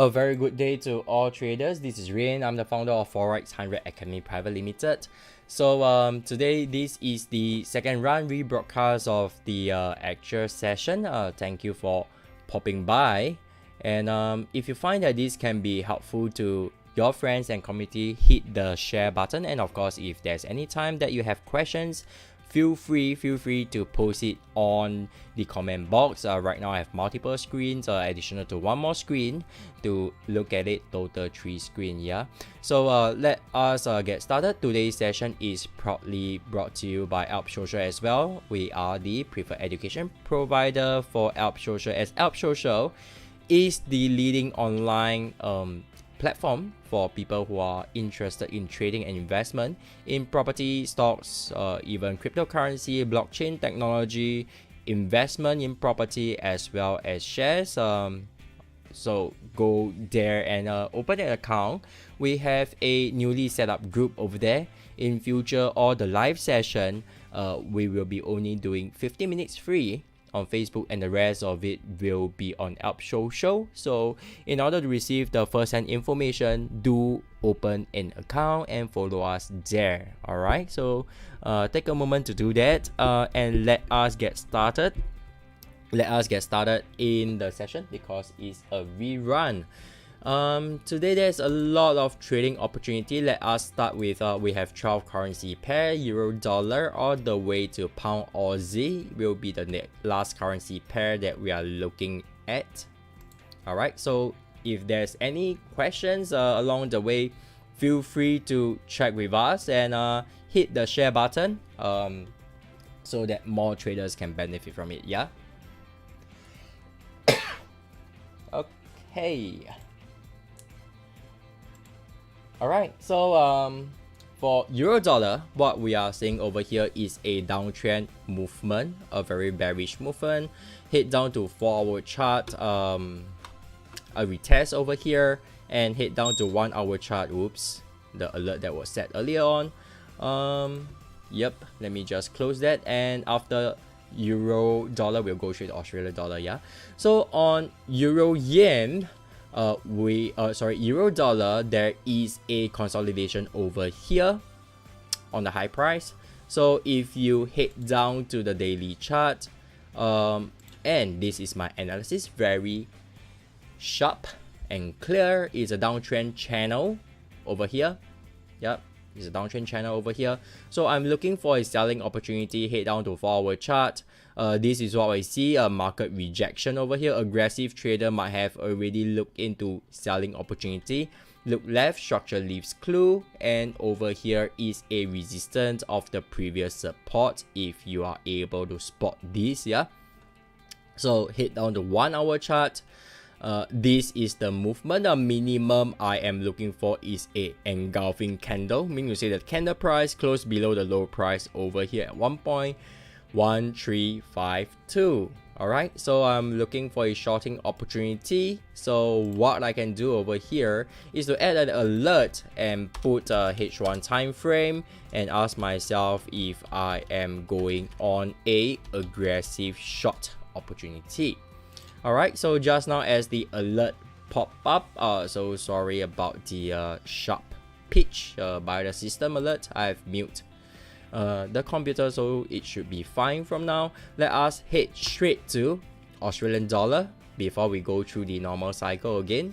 A very good day to all traders. This is Rain. I'm the founder of Forex 100 Academy Private Limited. So today this is the second run rebroadcast of the actual session. Thank you for popping by. And if you find that this can be helpful to your friends and community, hit the share button. And of course, if there's any time that you have questions, feel free to post it on the comment box. Right now I have multiple screens, additional to one more screen to look at it, total 3 screen. Yeah, so let us get started. Today's session is proudly brought to you by Alp Social as well. We are the preferred education provider for Alp Social, as Alp Social is the leading online platform for people who are interested in trading and investment in property, stocks, even cryptocurrency, blockchain technology, investment in property, as well as shares. So go there and open an account. We have a newly set up group over there. In future, all the live session, we will be only doing 50 minutes free on Facebook, and the rest of it will be on Alp Social. So in order to receive the first-hand information, do open an account and follow us there. Alright, so take a moment to do that, and let us get started. Let us get started in the session because it's a rerun. Today there's a lot of trading opportunity. Let us start with we have 12 currency pair, euro dollar all the way to pound Aussie will be the last currency pair that we are looking at. Alright, so if there's any questions along the way, feel free to check with us and hit the share button so that more traders can benefit from it. Yeah. Okay. Alright, so for euro dollar, what we are seeing over here is a downtrend movement, a very bearish movement. Hit down to 4-hour chart, a retest over here, and hit down to 1-hour chart. Oops, the alert that was set earlier on. Yep, let me just close that. And after euro dollar, we'll go straight to Australian dollar. Yeah, so on euro yen, euro dollar, there is a consolidation over here on the high price. So if you head down to the daily chart, and this is my analysis, very sharp and clear, is a downtrend channel over here. Yep, it's a downtrend channel over here. So I'm looking for a selling opportunity. Head down to 4-hour chart. This is what I see, a market rejection over here. Aggressive trader might have already looked into selling opportunity. Look left, structure leaves clue, and over here is a resistance of the previous support if you are able to spot this. Yeah, so head down to 1-hour chart. This is the movement. The minimum I am looking for is a engulfing candle, meaning to say that candle price close below the low price over here at 1.1352. Alright, so I'm looking for a shorting opportunity. So what I can do over here is to add an alert and put a H1 time frame and ask myself if I am going on a aggressive short opportunity. Alright, so just now as the alert pop up, so sorry about the sharp pitch by the system alert. I've muted the computer, so it should be fine from now. Let us head straight to Australian dollar before we go through the normal cycle again.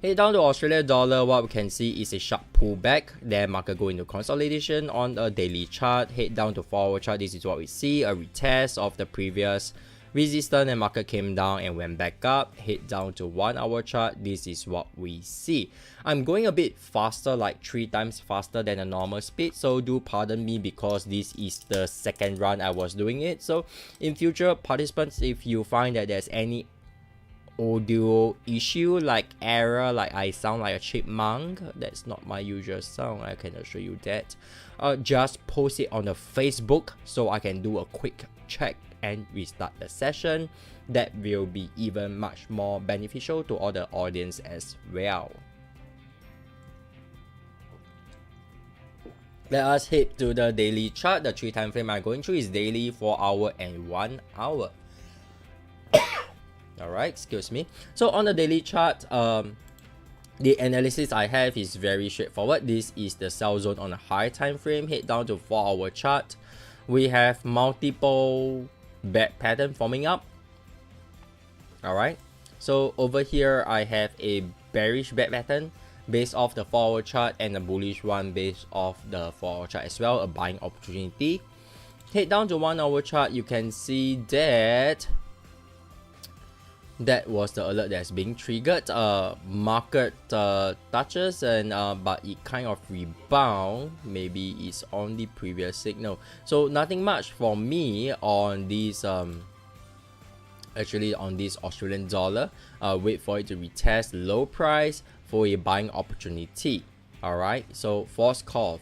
Head down to Australian dollar, what we can see is a sharp pullback. Then market go into consolidation on a daily chart. Head down to 4-hour chart, this is what we see, a retest of the previous resistance, and market came down and went back up. Head down to 1-hour chart, this is what we see. I'm going a bit faster, like 3 times faster than a normal speed, so do pardon me because this is the second run I was doing it. So in future, participants, if you find that there's any audio issue, like error, like I sound like a chipmunk, that's not my usual sound, I can assure you that, just post it on the Facebook so I can do a quick check and restart the session. That will be even much more beneficial to all the audience as well. Let us head to the daily chart. The 3 time frame I'm going through is daily, 4 hour and 1 hour. All right, excuse me. So on the daily chart, the analysis I have is very straightforward. This is the sell zone on a high time frame. Head down to 4-hour chart. We have multiple bad pattern forming up. All right. So over here, I have a bearish bad pattern based off the 4-hour chart and a bullish one based off the 4-hour chart as well, a buying opportunity. Head down to 1-hour chart, you can see that was the alert that's being triggered. Market touches and but it kind of rebound. Maybe it's on the previous signal. So nothing much for me on this actually on this Australian dollar. Wait for it to retest low price for a buying opportunity. All right, so false call.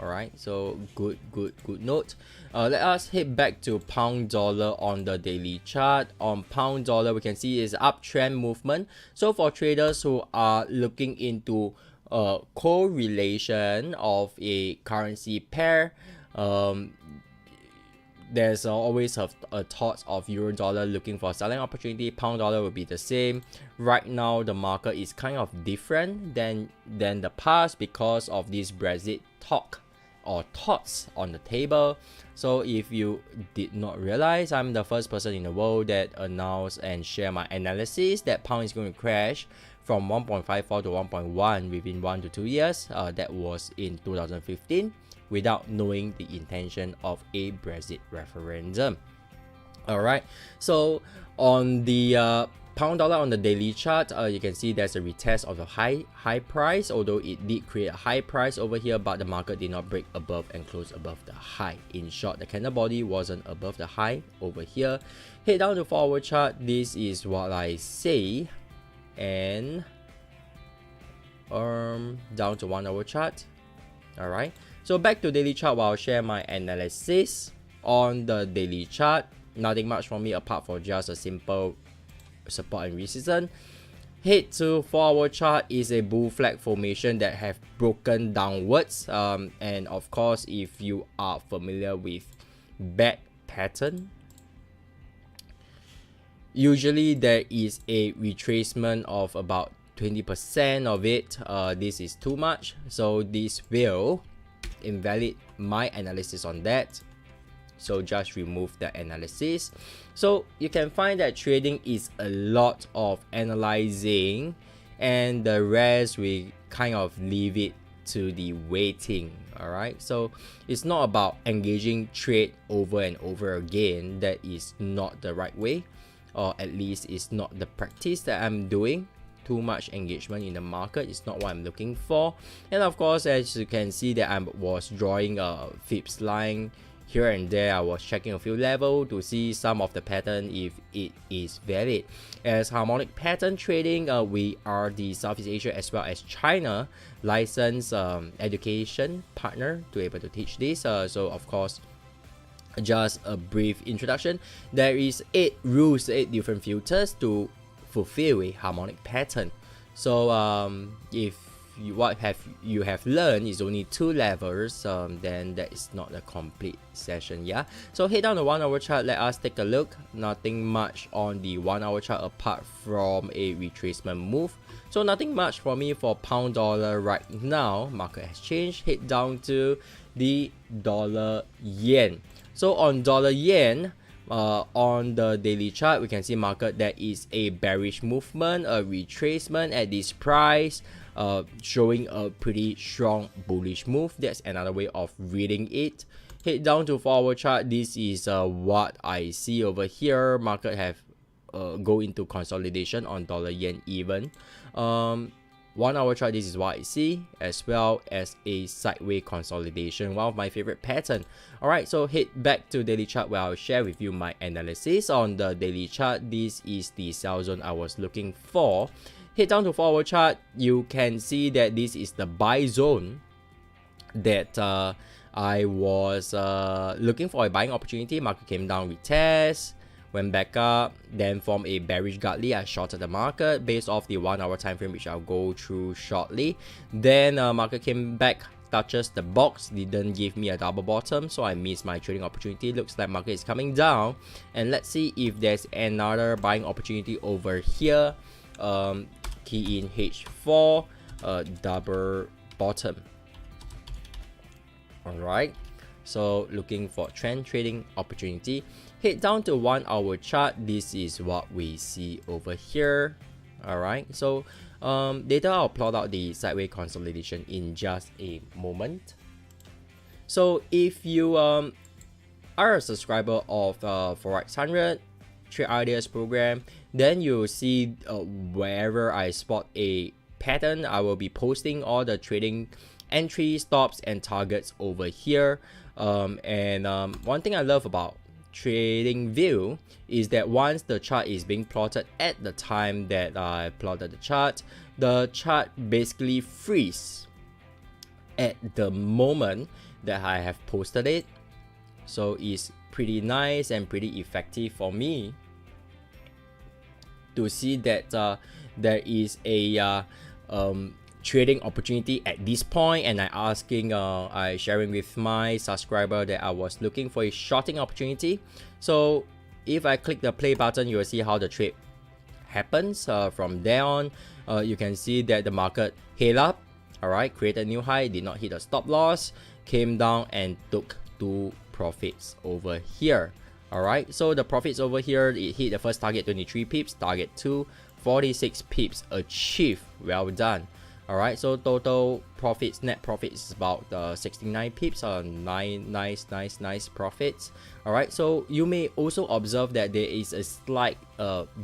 All right, so good note. Let us head back to pound dollar on the daily chart. On pound dollar, we can see is uptrend movement. So for traders who are looking into correlation of a currency pair, there's always a thought of euro dollar looking for a selling opportunity. Pound dollar will be the same. Right now, the market is kind of different than the past because of this Brexit talk or thoughts on the table. So if you did not realize, I'm the first person in the world that announced and share my analysis that pound is going to crash from 1.54 to 1.1 within 1 to 2 years. That was in 2015. Without knowing the intention of a Brexit referendum. Alright, so on the pound dollar on the daily chart, you can see there's a retest of the high price, although it did create a high price over here, but the market did not break above and close above the high. In short, the candle body wasn't above the high over here. Head down to 4-hour chart, this is what I say, and down to 1-hour chart. Alright, so back to daily chart, where I'll share my analysis on the daily chart. Nothing much from me apart from just a simple support and resistance. Head to 4-hour chart is a bull flag formation that have broken downwards, and of course, if you are familiar with bad pattern, usually there is a retracement of about 20% of it. This is too much, so this will invalid my analysis on that. So just remove the analysis. So you can find that trading is a lot of analyzing, and the rest we kind of leave it to the waiting. All right, so it's not about engaging trade over and over again. That is not the right way, or at least it's not the practice that I'm doing. Too much engagement in the market is not what I'm looking for. And of course, as you can see that I was drawing a Phipps line here and there. I was checking a few levels to see some of the pattern if it is valid. As harmonic pattern trading, we are the Southeast Asia as well as China licensed education partner to able to teach this. So of course, just a brief introduction. There is 8 rules, 8 different filters to fulfill a harmonic pattern. So if what you have learned is only 2 levels, then that is not a complete session. Yeah, so head down the 1-hour chart. Let us take a look. Nothing much on the 1-hour chart apart from a retracement move. So nothing much for me for pound dollar right now. Market has changed. Head down to the dollar yen. So on dollar yen, on the daily chart, we can see market there is a bearish movement, a retracement at this price, showing a pretty strong bullish move. That's another way of reading it. Head down to 4-hour chart. This is what I see over here. Market have go into consolidation on dollar yen even. 1-hour chart, this is what I see, as well as a sideways consolidation, one of my favorite pattern. Alright, so head back to daily chart where I'll share with you my analysis on the daily chart. This is the sell zone I was looking for. Head down to 4-hour chart, you can see that this is the buy zone that I was looking for a buying opportunity. Market came down, retest, went back up, then formed a bearish godly. I shorted the market based off the 1-hour time frame, which I'll go through shortly. Then market came back touches the box, didn't give me a double bottom, so I missed my trading opportunity. Looks like market is coming down, and let's see if there's another buying opportunity over here. Key in H4, double bottom. Alright, so looking for trend trading opportunity. Head down to 1 hour chart. This is what we see over here. Alright, so later I'll plot out the sideways consolidation in just a moment. So if you are a subscriber of Forex 100 Trade Ideas program, then you'll see wherever I spot a pattern, I will be posting all the trading entries, stops, and targets over here. One thing I love about TradingView is that once the chart is being plotted at the time that I plotted the chart basically freezes at the moment that I have posted it. So it's pretty nice and pretty effective for me to see that there is a trading opportunity at this point, and I sharing with my subscriber that I was looking for a shorting opportunity. So if I click the play button, you will see how the trade happens. From there on, you can see that the market held up, alright, created a new high, did not hit a stop loss, came down and took 2 profits over here. Alright, so the profits over here, it hit the first target 23 pips, target 2, 46 pips achieved. Well done. Alright, so total profits, net profits is about 69 pips, nice profits. Alright, so you may also observe that there is a slight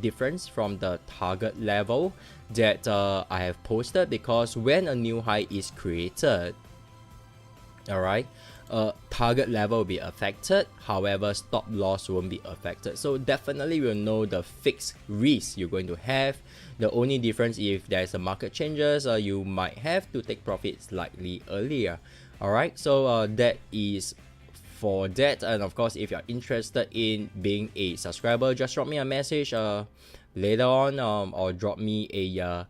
difference from the target level that I have posted, because when a new high is created, alright, target level will be affected, however stop loss won't be affected. So definitely you'll know the fixed risk you're going to have. The only difference, if there's a market changes, you might have to take profits slightly earlier. Alright, so that is for that. And of course, if you're interested in being a subscriber, just drop me a message later on, or drop me a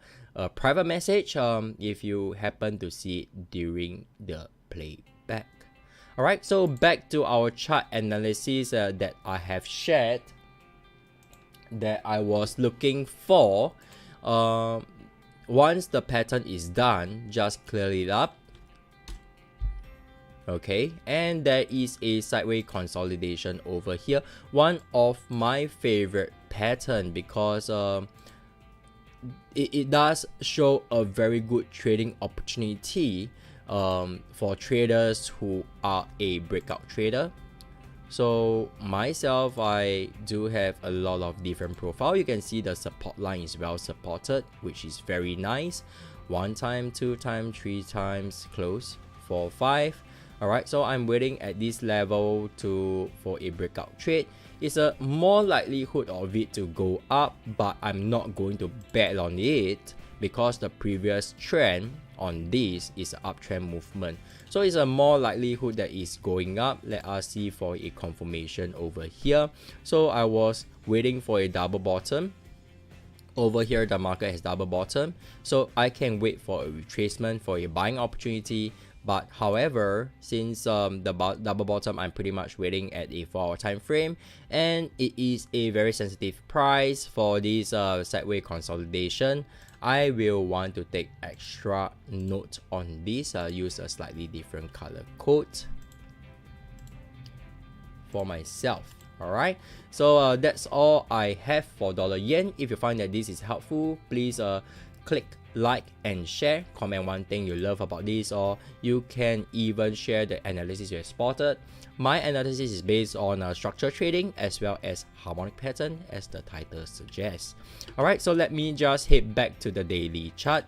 private message if you happen to see it during the playback. Alright, so back to our chart analysis that I have shared, that I was looking for. Once the pattern is done, just clear it up. Okay, and there is a sideways consolidation over here. One of my favorite pattern, because it does show a very good trading opportunity for traders who are a breakout trader. So myself, I do have a lot of different profile. You can see the support line is well supported, which is very nice. 1 time, 2 time, 3 times, close, 4, 5. Alright, so I'm waiting at this level for a breakout trade. It's a more likelihood of it to go up, but I'm not going to bet on it, because the previous trend on this is an uptrend movement. So it's a more likelihood that it's going up. Let us see for a confirmation over here. So I was waiting for a double bottom. Over here, the market has double bottom, so I can wait for a retracement for a buying opportunity. But however, since the double bottom, I'm pretty much waiting at a 4-hour time frame, and it is a very sensitive price for this sideways consolidation. I will want to take extra note on this. Use a slightly different color code for myself. Alright, so that's all I have for dollar yen. If you find that this is helpful, please click like and share. Comment one thing you love about this, or you can even share the analysis you have spotted. My analysis is based on structure trading as well as harmonic pattern, as the title suggests. Alright, so let me just head back to the daily chart.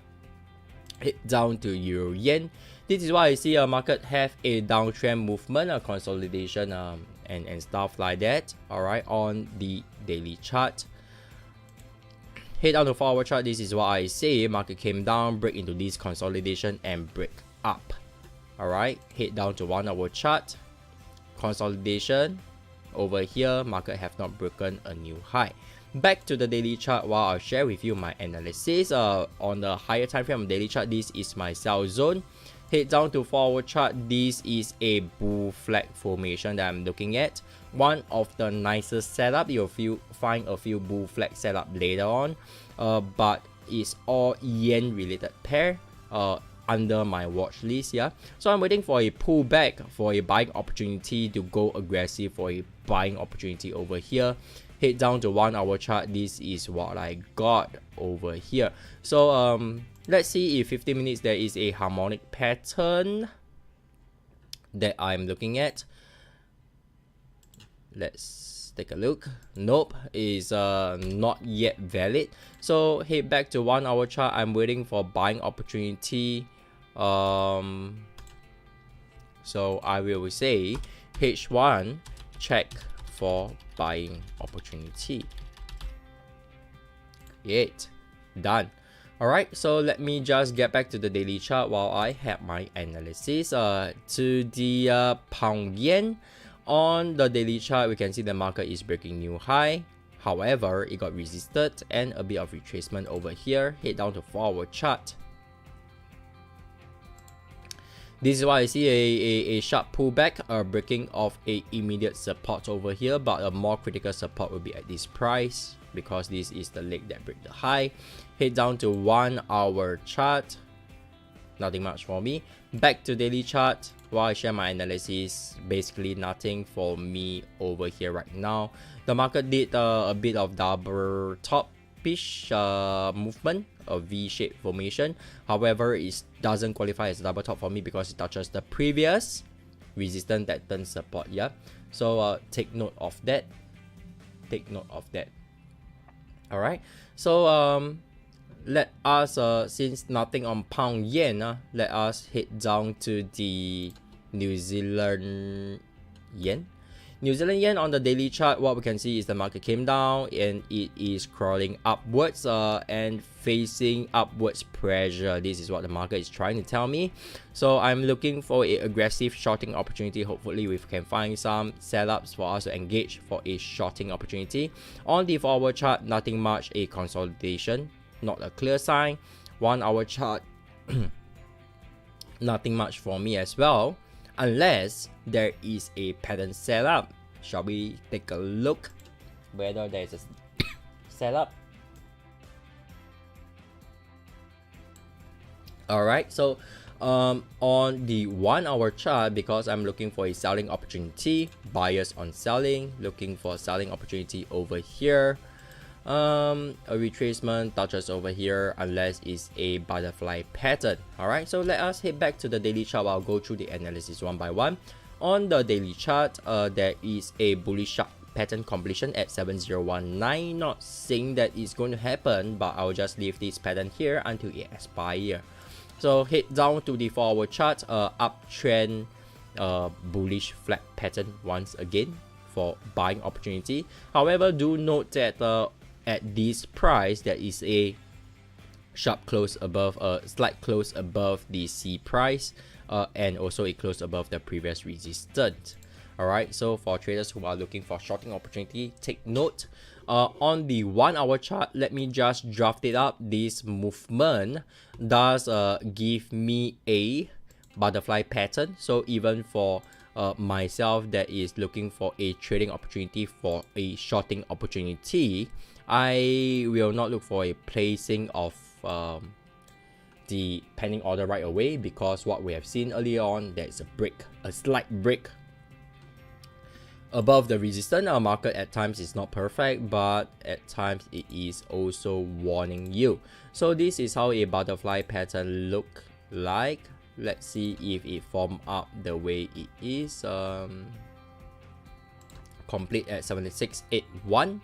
Head down to Euro Yen. This is why I see a market have a downtrend movement, a consolidation, and stuff like that. Alright, on the daily chart. Head down to 4-hour chart. This is what I say. Market came down, break into this consolidation and break up. Alright, head down to 1-hour chart. Consolidation over here. Market have not broken a new high. Back to the daily chart, while I'll share with you my analysis on the higher time frame of daily chart. This is my sell zone. Head down to 4-hour chart. This is a bull flag formation that I'm looking at. One of the nicest setup. You'll find a few bull flag setup later on, but it's all yen related pair under my watch list. Yeah, so I'm waiting for a pullback, for a buying opportunity to go aggressive, for a buying opportunity over here. Head down to 1-hour chart. This is what I got over here. So let's see if 15 minutes there is a harmonic pattern that I'm looking at. Let's take a look. Nope, is not yet valid. So head back to 1-hour chart. I'm waiting for buying opportunity. So I will say H1 check for buying opportunity. Great, done. Alright, so let me just get back to the daily chart while I have my analysis. To the pound yen. On the daily chart, we can see the market is breaking new high. However, it got resisted and a bit of retracement over here. Head down to 4-hour chart. This is why I see a sharp pullback, a breaking of a immediate support over here, but a more critical support will be at this price because this is the leg that break the high. Head down to 1-hour chart. Nothing much for me. Back to daily chart while I share my analysis. Basically nothing for me over here right now. The market did a bit of double top-ish movement, a V-shaped formation. However, it doesn't qualify as a double top for me because it touches the previous resistance that turned support. Yeah, so take note of that. Take note of that. All right. So let us since nothing on pound yen, let us head down to the New Zealand yen. New Zealand yen on the daily chart, what we can see is the market came down and it is crawling upwards and facing upwards pressure. This is what the market is trying to tell me. So I'm looking for a aggressive shorting opportunity. Hopefully we can find some setups for us to engage for a shorting opportunity. On the 4-hour chart, nothing much, a consolidation, not a clear sign. 1-hour chart, nothing much for me as well, unless there is a pattern setup. Shall we take a look whether there is a setup? Alright, so on the 1-hour chart, because I'm looking for a selling opportunity, buyers on selling, looking for a selling opportunity over here. A retracement touches over here unless it's a butterfly pattern. Alright, so let us head back to the daily chart. I'll go through the analysis one by one. On the daily chart, there is a bullish sharp pattern completion at 7019. Not saying that it's going to happen, but I'll just leave this pattern here until it expires. So head down to the 4-hour chart, uptrend bullish flat pattern once again for buying opportunity. However, do note that at this price there is a sharp close above, slight close above the C price, and also a close above the previous resistance. Alright, so for traders who are looking for shorting opportunity, take note. On the 1-hour chart, let me just draft it up. This movement does give me a butterfly pattern. So even for myself that is looking for a trading opportunity, for a shorting opportunity, I will not look for a placing of the pending order right away, because what we have seen earlier on, there's a break, a slight break above the resistance. Our market at times is not perfect, but at times it is also warning you. So this is how a butterfly pattern look like. Let's see if it form up the way it is. Complete at 7681.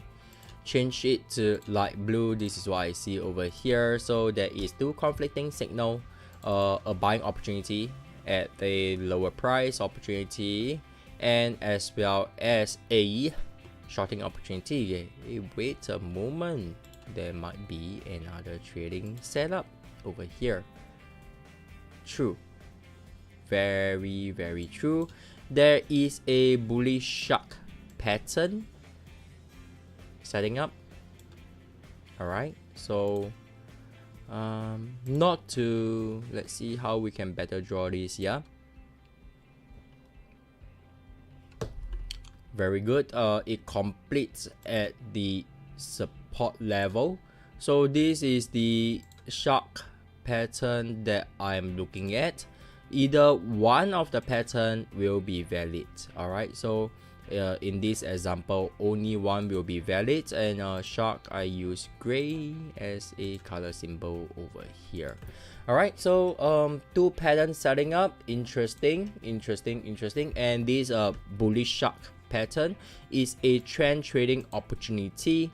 Change it to light blue. This is what I see over here. So there is two conflicting signal, a buying opportunity at a lower price opportunity, and as well as a shorting opportunity. Wait a moment, there might be another trading setup over here. True, very very true. There is a bullish shark pattern setting up. Alright, so Not to, let's see how we can better draw this. Yeah, very good. It completes at the support level. So this is the shark pattern that I'm looking at. Either one of the pattern will be valid. All right, so in this example, only one will be valid, and shark, I use gray as a color symbol over here. All right, so two patterns setting up. Interesting. And this bullish shark pattern is a trend trading opportunity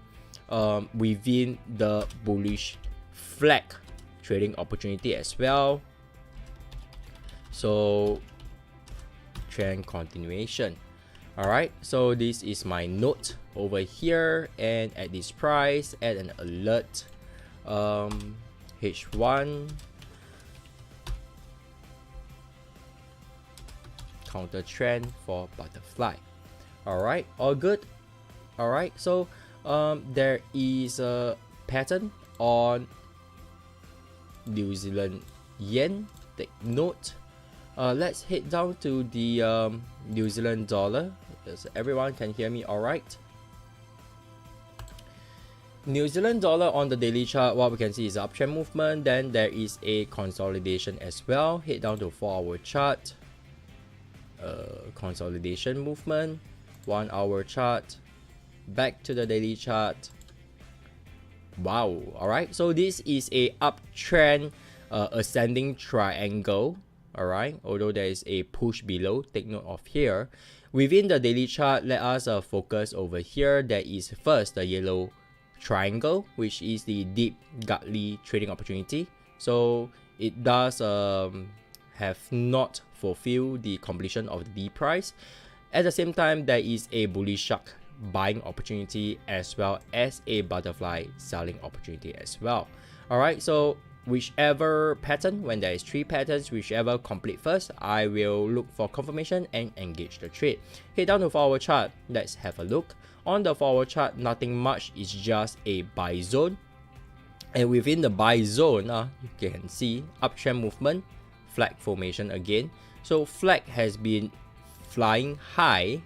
within the bullish flag trading opportunity as well. So trend continuation. All right, so this is my note over here, and at this price, add an alert, H1 counter trend for butterfly. All right, all good. All right, so there is a pattern on New Zealand yen. Take note. Let's head down to the New Zealand dollar. Does everyone can hear me all right? New Zealand dollar on the daily chart, what we can see is uptrend movement. Then there is a consolidation as well. Head down to 4-hour chart. Consolidation movement. 1-hour chart. Back to the daily chart. Wow. All right. So this is a uptrend ascending triangle. All right, although there is a push below, take note of here. Within the daily chart, let us focus over here. There is first the yellow triangle, which is the deep godly trading opportunity. So it does have not fulfilled the completion of the D price. At the same time, there is a bullish shark buying opportunity as well as a butterfly selling opportunity as well. All right, so whichever pattern, when there is 3 patterns, whichever complete first, I will look for confirmation and engage the trade. Head down to 4-hour chart. Let's have a look. On the 4-hour chart, nothing much. It's just a buy zone, and within the buy zone, you can see uptrend movement, flag formation again. So flag has been flying high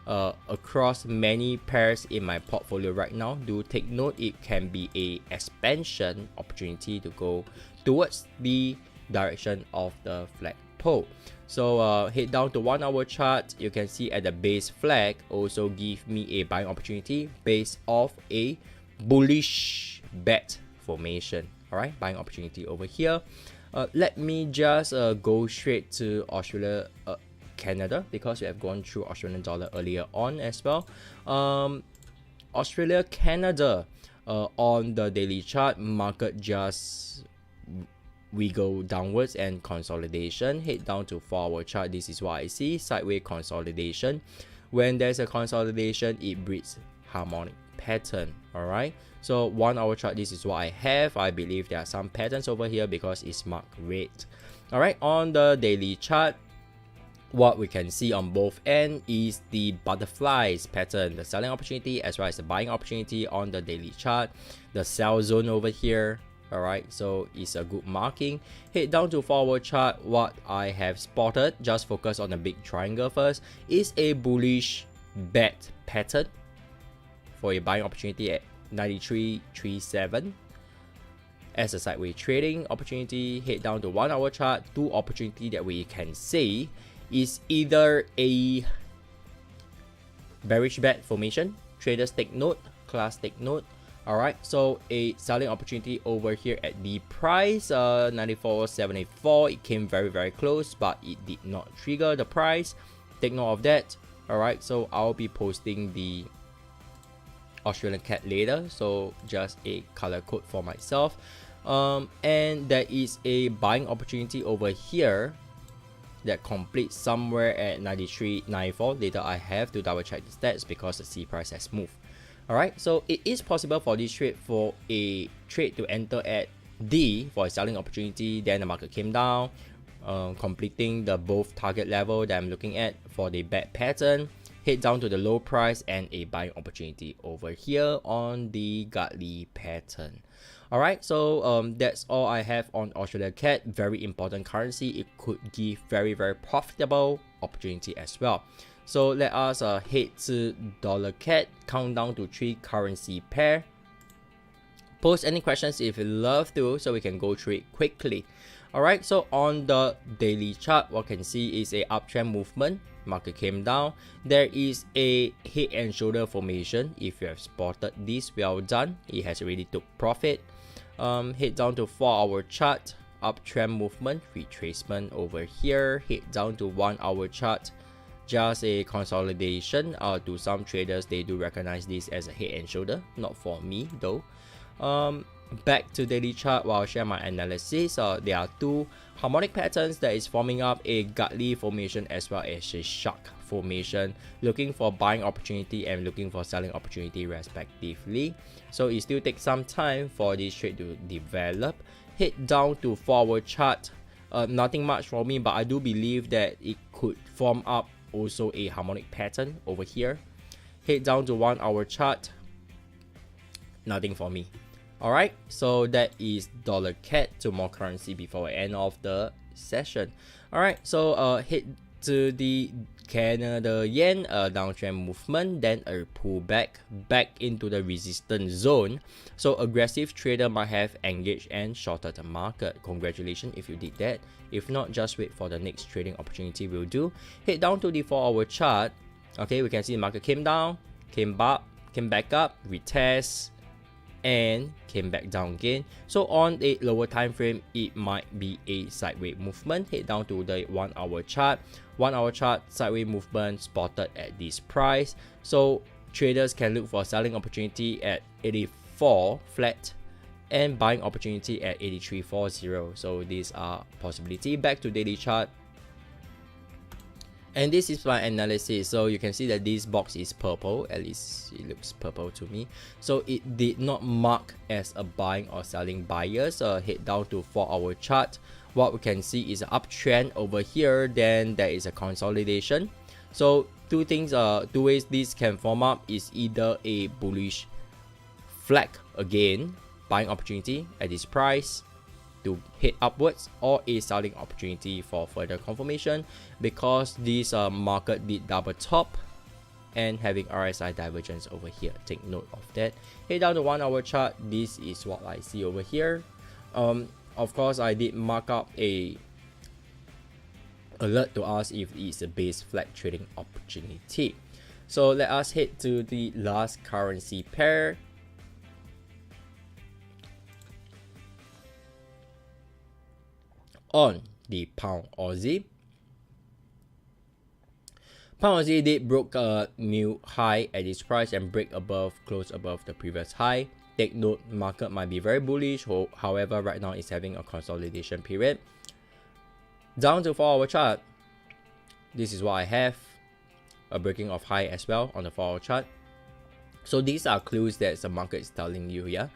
across many pairs in my portfolio right now. Do take note, it can be a expansion opportunity to go towards the direction of the flag pole. So head down to 1-hour chart. You can see at the base flag also give me a buying opportunity based off a bullish bet formation. All right, buying opportunity over here. Let me just go straight to Australia, Canada, because we have gone through Australian dollar earlier on as well. Australia, Canada, on the daily chart, market just wiggle downwards and consolidation. Head down to 4-hour chart. This is what I see, sideways consolidation. When there's a consolidation, it breeds harmonic pattern. All right, so 1-hour chart, this is what I have. I believe there are some patterns over here because it's marked red. All right, on the daily chart, what we can see on both ends is the butterflies pattern, the selling opportunity as well as the buying opportunity on the daily chart. The sell zone over here. All right, so it's a good marking. Head down to 4-hour chart. What I have spotted, just focus on the big triangle first, is a bullish bet pattern for a buying opportunity at 93.37 as a sideways trading opportunity. Head down to 1-hour chart. 2 opportunity that we can see is either a bearish bet formation. Traders take note, class take note. All right, so a selling opportunity over here at the price 94.74. It came very close, but it did not trigger the price. Take note of that. All right, so I'll be posting the Australian cat later, so just a color code for myself. And there is a buying opportunity over here that completes somewhere at 93.94. Later I have to double check the stats because the C price has moved. All right, so it is possible for this trade, for a trade to enter at D for a selling opportunity. Then the market came down, completing the both target level that I'm looking at for the bet pattern. Head down to the low price and a buying opportunity over here on the godly pattern. Alright, so that's all I have on Australia CAD. Very important currency. It could give very profitable opportunity as well. So let us head to dollar CAD, count down to 3 currency pair. Post any questions if you love to, so we can go through it quickly. Alright, so on the daily chart, what you can see is a uptrend movement. Market came down. There is a head and shoulder formation. If you have spotted this, well done. It has already took profit. Head down to 4-hour chart, uptrend movement, retracement over here. Head down to 1-hour chart, just a consolidation. To some traders, they do recognize this as a head and shoulder, not for me though. Back to daily chart, while I'll share my analysis. There are 2 harmonic patterns that is forming up, a Gartley formation as well as a shark formation, looking for buying opportunity and looking for selling opportunity respectively. So it still takes some time for this trade to develop. Head down to 4-hour chart, nothing much for me, but I do believe that it could form up also a harmonic pattern over here. Head down to 1-hour chart, nothing for me. Alright, so that is dollar CAD. 2 more currency before the end of the session. Alright, so head to the Canada yen, a downtrend movement, then a pullback back into the resistance zone. So aggressive trader might have engaged and shorted the market. Congratulations if you did that. If not, just wait for the next trading opportunity will do. Head down to the 4-hour chart. Okay, we can see the market came down, came back up, retest, and came back down again. So on a lower time frame, it might be a sideways movement. Head down to the 1-hour chart. 1-hour chart, sideways movement spotted at this price. So traders can look for selling opportunity at 84 flat and buying opportunity at 83.40. So these are possibility. Back to daily chart. And this is my analysis. So you can see that this box is purple, at least it looks purple to me. So it did not mark as a buying or selling buyers. Head down to 4-hour chart. What we can see is an uptrend over here. Then there is a consolidation. So two ways this can form up is either a bullish flag again, buying opportunity at this price to head upwards, or a selling opportunity for further confirmation, because this market did double top and having RSI divergence over here. Take note of that. Head down to 1-hour chart. This is what I see over here. Of course, I did mark up a alert to us if it's a base flag trading opportunity. So let us head to the last currency pair. On the pound Aussie. Pound Aussie did broke a new high at this price and close above the previous high. Take note, market might be very bullish, however right now it's having a consolidation period. Down to 4-hour chart, this is what I have, a breaking of high as well on the 4-hour chart. So these are clues that the market is telling you here.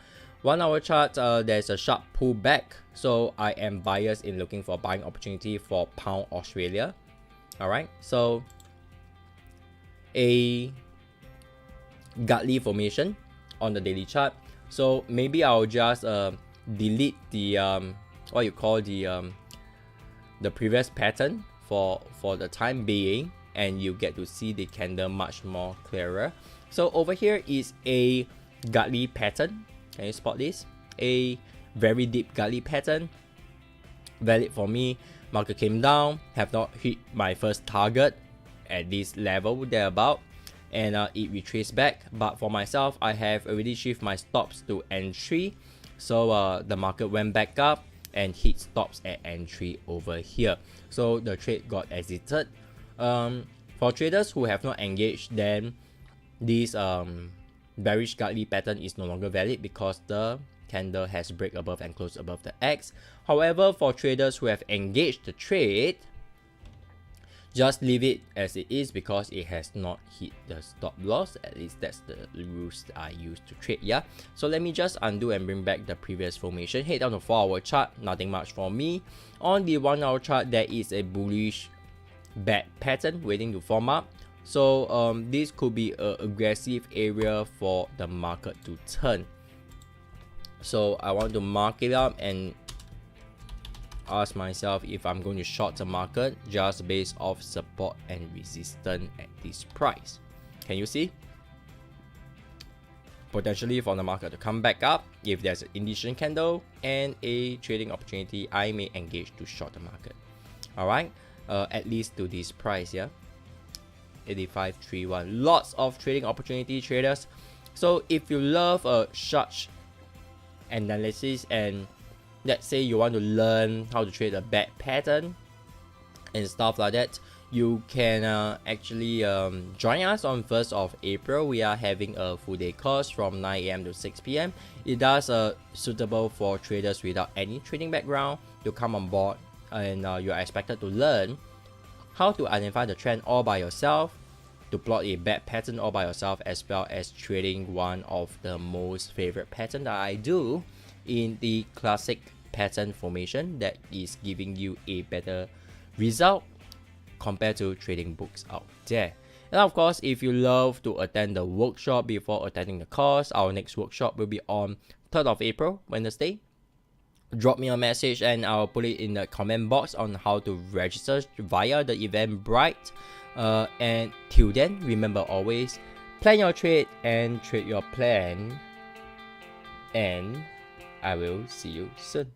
1-hour chart, there's a sharp pullback, so I am biased in looking for buying opportunity for pound Australia. Alright, so a Gartley formation on the daily chart. So maybe I'll just delete the what you call the previous pattern for the time being, and you get to see the candle much more clearer. So over here is a Gartley pattern. Can you spot this? A very deep Gartley pattern. Valid for me. Market came down, have not hit my first target at this level thereabout, and it retraced back. But for myself, I have already shifted my stops to entry. So the market went back up and hit stops at entry over here. So the trade got exited. For traders who have not engaged, then this bearish Gartley pattern is no longer valid because the candle has break above and closed above the X. However, for traders who have engaged the trade, just leave it as it is because it has not hit the stop loss. At least that's the rules that I use to trade. Yeah. So let me just undo and bring back the previous formation. Head down to 4-hour chart. Nothing much for me. On the 1-hour chart, there is a bullish bad pattern waiting to form up. So this could be an aggressive area for the market to turn. So I want to mark it up and ask myself if I'm going to short the market just based off support and resistance at this price. Can you see? Potentially for the market to come back up, if there's an indication candle and a trading opportunity, I may engage to short the market. Alright, at least to this price, yeah, 85.31. Lots of trading opportunity, traders. So if you love such analysis, and let's say you want to learn how to trade a bad pattern and stuff like that, you can actually join us on 1st of April. We are having a full day course from 9 AM to 6 PM. It does suitable for traders without any trading background to come on board, and you are expected to learn how to identify the trend all by yourself, to plot a bad pattern all by yourself, as well as trading one of the most favorite pattern that I do in the classic pattern formation that is giving you a better result compared to trading books out there. And of course, if you love to attend the workshop before attending the course, our next workshop will be on 3rd of April, Wednesday. Drop me a message and I'll put it in the comment box on how to register via the Eventbrite. And till then, remember always, plan your trade and trade your plan. And I will see you soon.